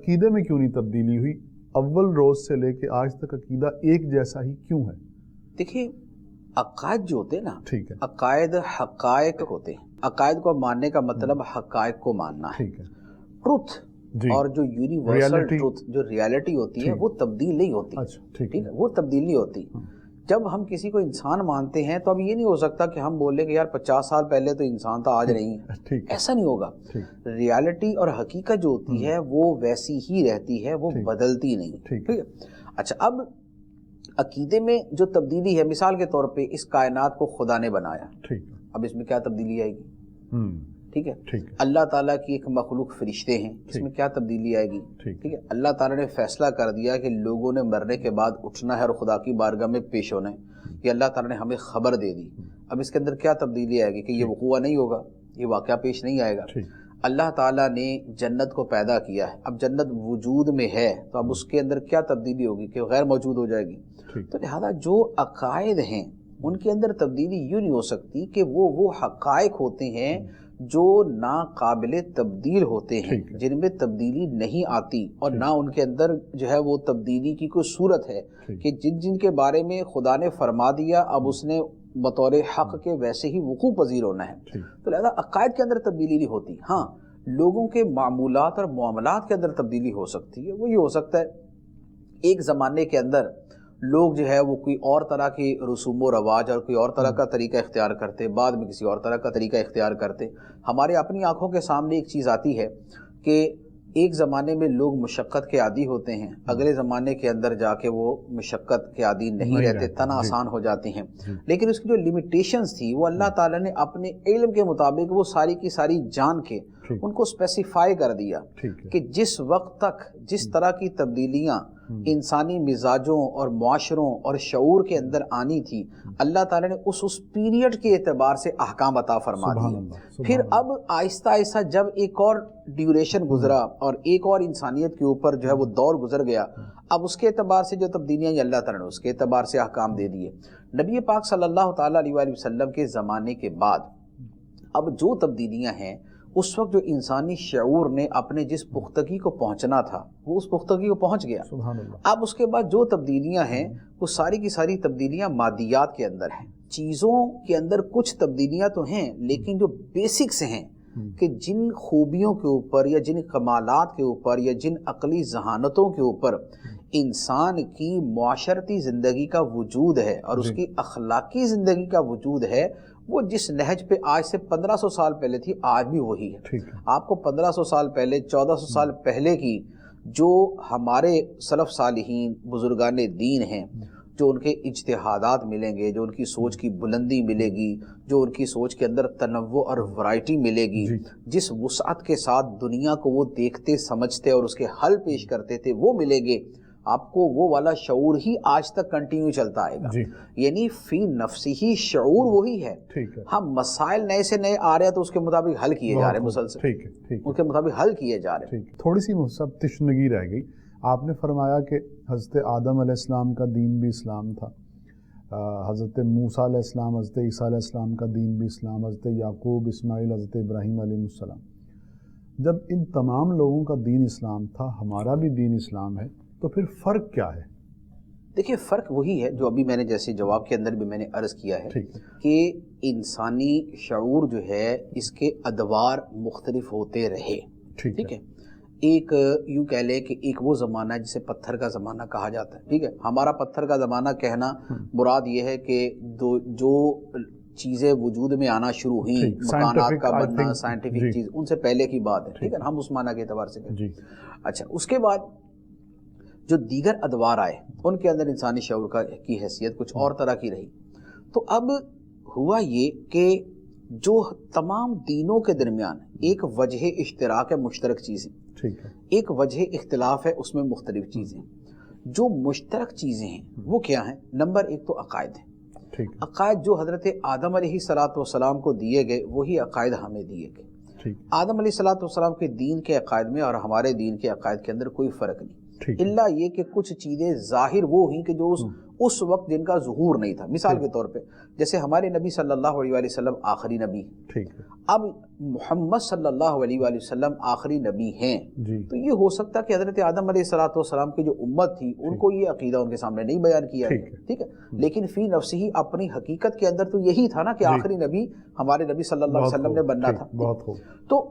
عقیدے میں کیوں نہیں تبدیلی ہوئی؟ اول روز سے لے کے آج تک عقیدہ ایک جیسا ہی کیوں ہے؟ دیکھیے عقائد جو ہوتے ہیں نا، ٹھیک ہے، عقائد حقائق ہوتے ہیں. عقائد کو ماننے کا مطلب حقائق کو ماننا ہے. ٹھیک ہے ٹروتھ جی، اور جو یونیورسل ریالٹی، ٹروتھ جو ریالٹی ہوتی ہے ٹھیک، وہ تبدیل نہیں ہوتی. اچھا ٹھیک ٹھیک ہے، وہ تبدیل نہیں ہوتی. جب ہم کسی کو انسان مانتے ہیں تو اب یہ نہیں ہو سکتا کہ ہم بولیں کہ یار 50 سال پہلے تو انسان تھا آج نہیں ہے، ٹھیک ہے، ایسا نہیں ہوگا. ٹھیک، ریالٹی اور حقیقت جو ہوتی ہے وہ ویسی ہی رہتی ہے، وہ ٹھیک، بدلتی نہیں. ٹھیک ٹھیک ہے. اچھا، اب عقیدے میں جو تبدیلی ہے، مثال کے طور پہ اس کائنات کو خدا نے بنایا، ٹھیک، اب اس میں کیا تبدیلی آئے گی؟ ٹھیک ہے. ٹھیک، اللہ تعالیٰ کی ایک مخلوق فرشتے ہیں، اس میں کیا تبدیلی آئے گی؟ ٹھیک، ٹھیک ہے. اللہ تعالیٰ نے فیصلہ کر دیا کہ لوگوں نے مرنے کے بعد اٹھنا ہے اور خدا کی بارگاہ میں پیش ہونا ہے، یہ اللہ تعالیٰ نے ہمیں خبر دے دی. اب اس کے اندر کیا تبدیلی آئے گی کہ یہ وقوع نہیں ہوگا، یہ واقعہ پیش نہیں آئے گا. اللہ تعالیٰ نے جنت کو پیدا کیا ہے، اب جنت وجود میں ہے تو اب اس کے اندر کیا تبدیلی ہوگی کہ غیر موجود ہو جائے گی. تو لہذا جو عقائد ہیں ان کے اندر تبدیلی یوں نہیں ہو سکتی کہ وہ حقائق ہوتے ہیں جو ناقابل تبدیل ہوتے ہیں، جن میں تبدیلی نہیں آتی، اور نہ ان کے اندر جو ہے وہ تبدیلی کی کوئی صورت ہے کہ جن کے بارے میں خدا نے فرما دیا اب اس نے بطور حق کے ویسے ہی وقوع پذیر ہونا ہے. تو لہذا عقائد کے اندر تبدیلی نہیں ہوتی. ہاں، لوگوں کے معمولات اور معاملات کے اندر تبدیلی ہو سکتی ہے. وہ یہ ہو سکتا ہے ایک زمانے کے اندر لوگ جو ہے وہ کوئی اور طرح کی رسوم و رواج اور کوئی اور طرح کا طریقہ اختیار کرتے، بعد میں کسی اور طرح کا طریقہ اختیار کرتے. ہمارے اپنی آنکھوں کے سامنے ایک چیز آتی ہے کہ ایک زمانے میں لوگ مشقت کے عادی ہوتے ہیں، اگلے زمانے کے اندر جا کے وہ مشقت کے عادی نہیں رہتے، تن آسان ہو جاتے ہیں. لیکن اس کی جو لمیٹیشنز تھی وہ اللہ تعالیٰ نے اپنے علم کے مطابق وہ ساری کی ساری جان کے ان کو اسپیسیفائی کر دیا کہ جس وقت تک جس طرح کی تبدیلیاں انسانی مزاجوں اور معاشروں اور شعور کے اندر آنی تھی، اللہ تعالیٰ نے اس پیریڈ کے اعتبار سے احکام عطا فرما دیے. پھر اب آہستہ آہستہ جب ایک اور ڈیوریشن گزرا اور ایک اور انسانیت کے اوپر جو ہے وہ دور گزر گیا، اب اس کے اعتبار سے جو تبدیلیاں اللہ تعالیٰ نے اس کے اعتبار سے احکام دے دیے. نبی پاک صلی اللہ تعالیٰ علیہ وآلہ وسلم کے زمانے کے بعد اب جو تبدیلیاں ہیں، اس وقت جو انسانی شعور نے اپنے جس پختگی کو پہنچنا تھا وہ اس پختگی کو پہنچ گیا. اب اس کے بعد جو تبدیلیاں ہیں وہ ساری کی ساری تبدیلیاں مادیات کے اندر ہیں. چیزوں کے اندر کچھ تبدیلیاں تو ہیں، لیکن جو بیسکس ہیں کہ جن خوبیوں کے اوپر یا جن کمالات کے اوپر یا جن عقلی ذہانتوں کے اوپر انسان کی معاشرتی زندگی کا وجود ہے اور اس کی اخلاقی زندگی کا وجود ہے، وہ جس نہج پہ آج سے 1500 سال پہلے تھی آج بھی وہی ہے. آپ کو 1500 سال پہلے 1400 سال پہلے کی جو ہمارے سلف صالحین بزرگان دین ہیں، جو ان کے اجتہادات ملیں گے، جو ان کی سوچ کی بلندی ملے گی، جو ان کی سوچ کے اندر تنوع اور ورائٹی ملے گی، جس وسعت کے ساتھ دنیا کو وہ دیکھتے سمجھتے اور اس کے حل پیش کرتے تھے وہ ملے گے. آپ کو وہ والا شعور ہی آج تک کنٹینیو چلتا آئے گا. یعنی فی نفسی ہی شعور وہی ہے. ہم مسائل نئے سے نئے آ رہے ہیں تو اس کے مطابق حل کیے جا رہے ہیں، مسلسل اس کے مطابق حل کیے جا رہے ہیں. تھوڑی سی سب تشنگی رہ گئی. آپ نے فرمایا کہ حضرت آدم علیہ السلام کا دین بھی اسلام تھا، حضرت موسیٰ علیہ السلام، حضرت عیسیٰ علیہ السلام کا دین بھی اسلام، حضرت یعقوب، اسماعیل، حضرت ابراہیم علیہ السلام. جب ان تمام لوگوں کا دین اسلام تھا، ہمارا بھی دین اسلام ہے، تو پھر فرق کیا ہے؟ دیکھیے فرق وہی ہے جو ابھی میں نے جیسے جواب کے اندر بھی میں نے عرض کیا ہے کہ انسانی شعور جو ہے اس کے ادوار مختلف ہوتے رہے. ٹھیک ہے. ایک یوں کہہ لے کہ ایک وہ زمانہ ہے جسے پتھر کا زمانہ کہا جاتا ہے. ٹھیک ہے. ہمارا پتھر کا زمانہ کہنا مراد یہ ہے کہ جو چیزیں وجود میں آنا شروع ہوئیں، مکانات کا بننا، سائنٹیفک چیز، ان سے پہلے کی بات ہے. ٹھیک ہے. ہم اس معنی کے اعتبار سے کہتے ہیں. اچھا، اس کے بعد جو دیگر ادوار آئے ان کے اندر انسانی شعور کی حیثیت کچھ اور طرح کی رہی. تو اب ہوا یہ کہ جو تمام دینوں کے درمیان ایک وجہ اشتراک ہے، مشترک چیزیں، ایک وجہ اختلاف ہے اس میں مختلف چیزیں. جو مشترک چیزیں ہیں وہ کیا ہیں؟ نمبر ایک تو عقائد ہیں. عقائد جو حضرت آدم علیہ السلام کو دیے گئے وہی عقائد ہمیں دیے گئے. آدم علیہ السلام کے دین کے عقائد میں اور ہمارے دین کے عقائد کے اندر کوئی فرق نہیں. ٹھیک اللہ یہ کہ کچھ چیزیں ظاہر وہ ہوئیں کہ جو اس وقت جن کا ظہور نہیں تھا. مثال کے طور پہ جیسے ہمارے نبی صلی اللہ علیہ وآلہ وسلم آخری نبی، ٹھیک ہے اب محمد صلی اللہ علیہ وآلہ وسلم آخری نبی ہیں، جی تو یہ ہو سکتا ہے کہ حضرت آدم علیہ السلام کی جو امت تھی ان کو یہ عقیدہ ان کے سامنے نہیں بیان کیا ہے، ٹھیک ہے، لیکن فی نفسہ ہی اپنی حقیقت کے اندر تو یہی تھا نا کہ آخری نبی ہمارے نبی صلی اللہ علیہ وسلم نے بننا تھا. بہت خوب. تو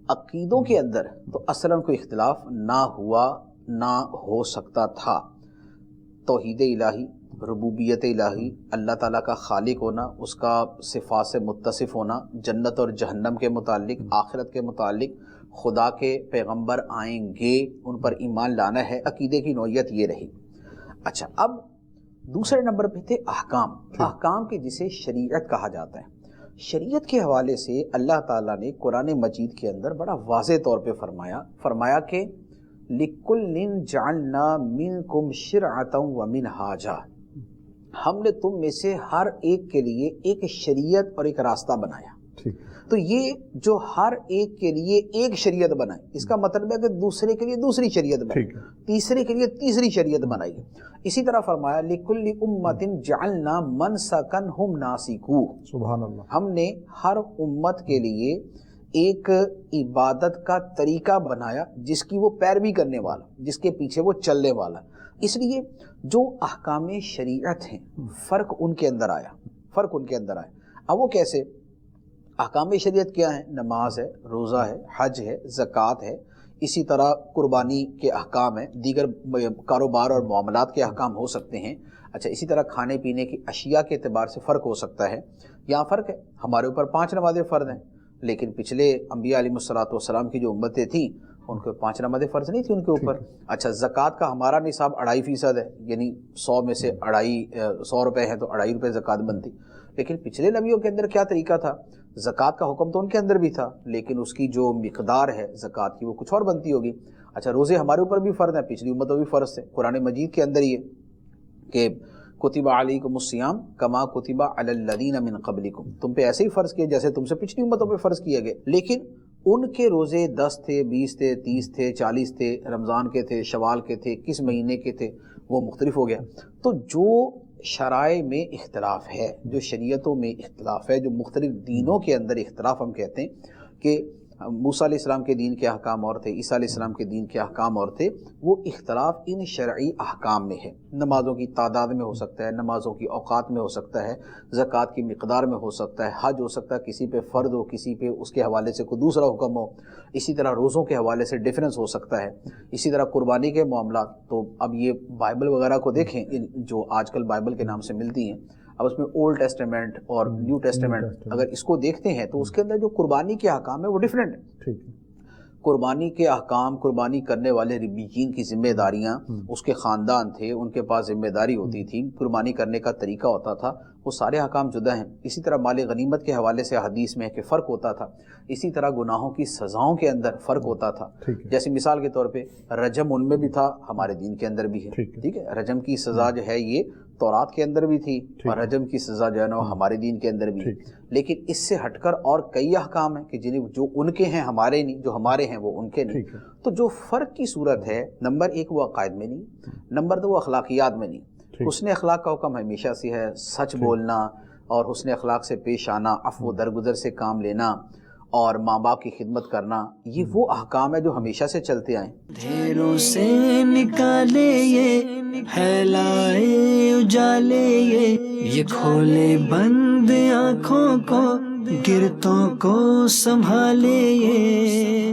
عقیدوں کے اندر تو اصلاً کوئی اختلاف نہ ہوا نہ ہو سکتا تھا. توحید الہی، ربوبیت الہی، اللہ تعالیٰ کا خالق ہونا، اس کا صفات سے متصف ہونا، جنت اور جہنم کے متعلق، آخرت کے متعلق، خدا کے پیغمبر آئیں گے ان پر ایمان لانا ہے، عقیدے کی نوعیت یہ رہی. اچھا، اب دوسرے نمبر پہ تھے احکام. احکام کے جسے شریعت کہا جاتا ہے. شریعت کے حوالے سے اللہ تعالیٰ نے قرآن مجید کے اندر بڑا واضح طور پہ فرمایا کہ لِكُلٍّ جَعَلْنَا مِنْكُمْ شِرْعَةً وَمِنْهَاجًا، ہم نے تم میں سے ہر ایک کے لیے ایک شریعت اور ایک راستہ بنایا. تو یہ جو ہر ایک کے لیے ایک شریعت بنائی، اس کا مطلب ہے کہ دوسرے کے لیے دوسری شریعت بنائی، تیسرے کے لیے تیسری شریعت بنائی. اسی طرح فرمایا لِكُلِّ أُمَّةٍ جَعَلْنَا مَنْسَكًا هُمْ نَاسِكُوهُ، سبحان اللہ. ہم نے ہر امت کے لیے ایک عبادت کا طریقہ بنایا جس کی وہ پیروی کرنے والا، جس کے پیچھے وہ چلنے والا. اس لیے جو احکام شریعت ہیں فرق ان کے اندر آیا. اب وہ کیسے؟ احکام شریعت کیا ہیں؟ نماز ہے، روزہ ہے، حج ہے، زکوٰۃ ہے، اسی طرح قربانی کے احکام ہیں، دیگر کاروبار اور معاملات کے احکام ہو سکتے ہیں. اچھا، اسی طرح کھانے پینے کی اشیاء کے اعتبار سے فرق ہو سکتا ہے. یہاں فرق ہے، ہمارے اوپر 5 نمازیں فرض ہیں، لیکن پچھلے انبیاء علیہ السلام کی جو امتیں تھیں ان کے 5 نمازیں فرض نہیں تھی ان کے اوپر. اچھا، زکوٰۃ کا ہمارا نصاب 2.5% ہے، یعنی 100 میں سے 100 روپے ہیں تو 2.5 روپے زکوٰۃ بنتی. لیکن پچھلے نبیوں کے اندر کیا طریقہ تھا؟ زکوٰۃ کا حکم تو ان کے اندر بھی تھا، لیکن اس کی جو مقدار ہے زکوٰۃ کی وہ کچھ اور بنتی ہوگی. اچھا، روزے ہمارے اوپر بھی فرض ہیں، پچھلی امتوں بھی فرض تھے. قرآن مجید کے اندر یہ کہ کتب علیکم الصیام کما کتب علی الذین من قبلکم، تم پہ ایسے ہی فرض کیے جیسے تم سے پچھلی امتوں پہ فرض کیے گئے. لیکن ان کے روزے 10 تھے، 20 تھے، 30 تھے، 40 تھے، رمضان کے تھے، شوال کے تھے، کس مہینے کے تھے، وہ مختلف ہو گیا. تو جو شرائع میں اختلاف ہے، جو شریعتوں میں اختلاف ہے، جو مختلف دینوں کے اندر اختلاف ہم کہتے ہیں کہ موسیٰ علیہ السلام کے دین کے احکام اور تھے، عیسیٰ علیہ السلام کے دین کے احکام اور تھے، وہ اختلاف ان شرعی احکام میں ہے. نمازوں کی تعداد میں ہو سکتا ہے، نمازوں کی اوقات میں ہو سکتا ہے، زکوٰۃ کی مقدار میں ہو سکتا ہے، حج ہو سکتا ہے کسی پہ فرض ہو، کسی پہ اس کے حوالے سے کوئی دوسرا حکم ہو. اسی طرح روزوں کے حوالے سے ڈیفرنس ہو سکتا ہے. اسی طرح قربانی کے معاملات، تو اب یہ بائبل وغیرہ کو دیکھیں جو آج کل بائبل کے نام سے ملتی ہیں، اب اس میں اولڈ ٹیسٹیمنٹ اور نیو ٹیسٹیمنٹ اگر اس کو دیکھتے ہیں تو اس کے اندر جو قربانی کے احکام ہیں وہ ڈیفرنٹ ہیں. قربانی کے احکام، قربانی کرنے والے ربیین کی ذمہ داریاں، اس کے خاندان تھے، ان کے پاس ذمہ داری ہوتی تھی، قربانی کرنے کا طریقہ ہوتا تھا، وہ سارے احکام جدا ہیں. اسی طرح مال غنیمت کے حوالے سے حدیث میں ہے کہ فرق ہوتا تھا. اسی طرح گناہوں کی سزاؤں کے اندر فرق ہوتا تھا. جیسے مثال کے طور پہ رجم ان میں بھی تھا، ہمارے دین کے اندر بھی ہے. ٹھیک ہے، رجم کی سزا جو ہے یہ تورات کے اندر بھی تھی، اور رجم کی سزا جو ہے نا ہمارے دین کے اندر بھی ہے. لیکن اس سے ہٹ کر اور کئی احکام ہیں کہ جنہیں جو ان کے ہیں ہمارے نہیں، جو ہمارے ہیں وہ ان کے نہیں. تو جو فرق کی صورت ہے، نمبر 1 وہ عقائد میں نہیں، نمبر 2 وہ اخلاقیات میں نہیں. حسن اخلاق کا حکم ہمیشہ سے ہے، سچ بولنا اور حسن اخلاق سے پیش آنا، عفو درگزر سے کام لینا اور ماں باپ کی خدمت کرنا، یہ وہ احکام ہے جو ہمیشہ سے چلتے آئیں. دھیروں سے نکالے یہ پھیلائے اجالے یہ کھولے بند آنکھوں کو گرتوں کو سنبھالے یہ